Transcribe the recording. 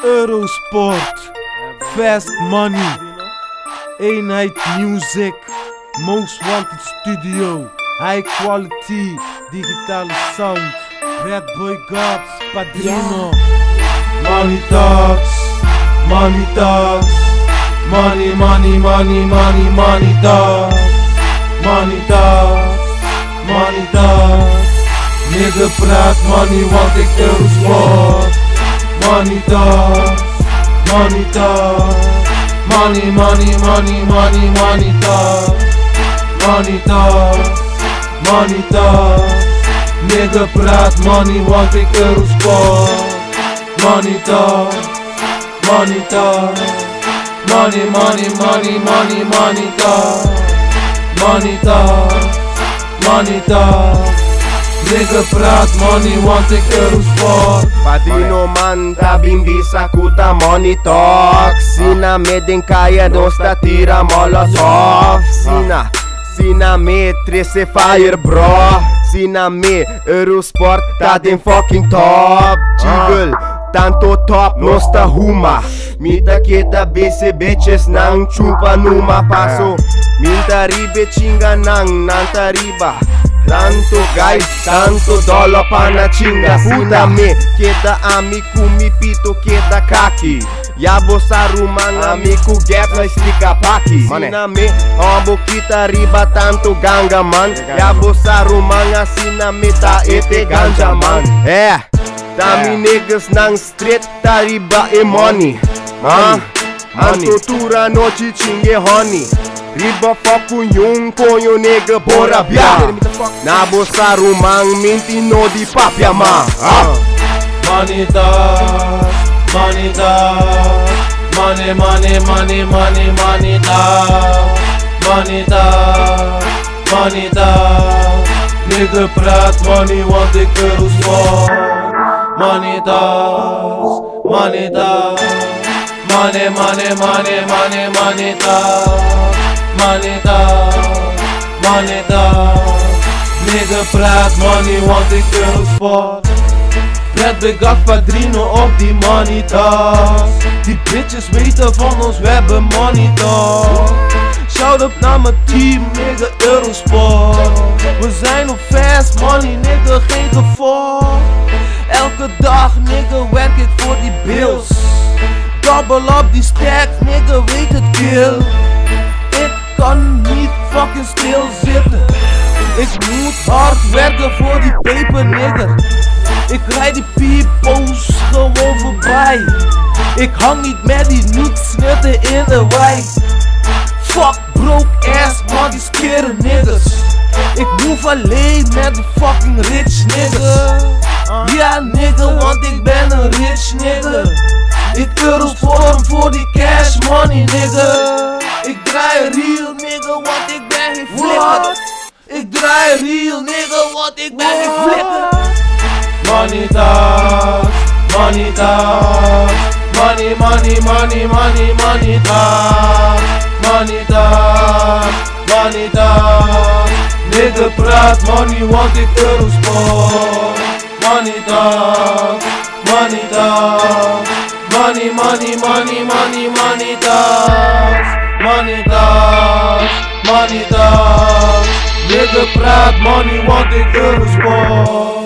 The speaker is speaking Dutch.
Eurosport, Fast Money, Eenheid Music, Most Wanted Studio, High Quality, Digitale Sound, Red Boy Gabs, Padrino, Money Talks, Money Talks, Money, money, money, money, money talks, Money Talks, Money Talks. Nigga praat money want ik Eurosport. Money talks, money talks, money, money, money, money, money talks, money talks, money talks. Nigga praat money want ik Eurosport. Money talks, money talks, money, money, money, money, money talks, money talks, money talks. Nigga praat money want ik Eurosport. Padrino man, tabing bisa kuta money talk. Sina me din kaya dosta tira molotov. Sina me trece fire bro. Sina me Eurosport tá den fucking top. Jiggle, tanto top nosta huma. Mita kita base bitches nang chupa numa paso. Minta ribe chinga nang nanta riba. Tanto guys, tanto dolo pana chinga. Puta me, queda amigo mi pito queda kaki. Ya bossa rumang amigo gap na explica paki. Sina me, ombo kita riba tanto ganga man. Ya bossa rumang asina me ta ete ganja man. Tami niggas nang street ta riba e money. Anto tura noite chinge honey. Riba foco yung konyo nigga bora bia. Na bossa rumang minti no di papia ma. Money talks, money talks, money, money, money, money, money talks, money talks, money talks. Nigga praat money want ik Eurosport. Money talks, money talks, money, money, money, money, money talks. Money talks, money talks. Nigga praat money want ik Eurosport. Red Boy Gabs, Padrino op die money talks. Die bitches weten van ons, we hebben money talks. Shout up naar mijn team, nigga Eurosport. We zijn op fast money, nigga geen gevolg. Elke dag nigga werk ik voor die bills. Double up die stack, nigga weet het kill. Kan niet fucking stilzitten. Ik moet hard werken voor die paper nigger. Ik rijd die peoples gewoon voorbij. Ik hang niet met die nutsnutten in de wijk. Fuck broke ass man die skere niggas. Ik move alleen met die fucking rich nigga. Ja nigga want ik ben een rich nigga. Ik Eurosport voor die cash money nigga. Ik draai real nigga, want ik ben geen flikker. Ik draai real nigga, want ik ben geen flikker. Money talks, money talks, money, money, money, money, money talks, money talks, money talks. Nigga praat money, want ik Eurosport. Money talks, money talks, money, money, money, money, money talks. Money talks, money talks. Nigga praat money want ik Eurosport.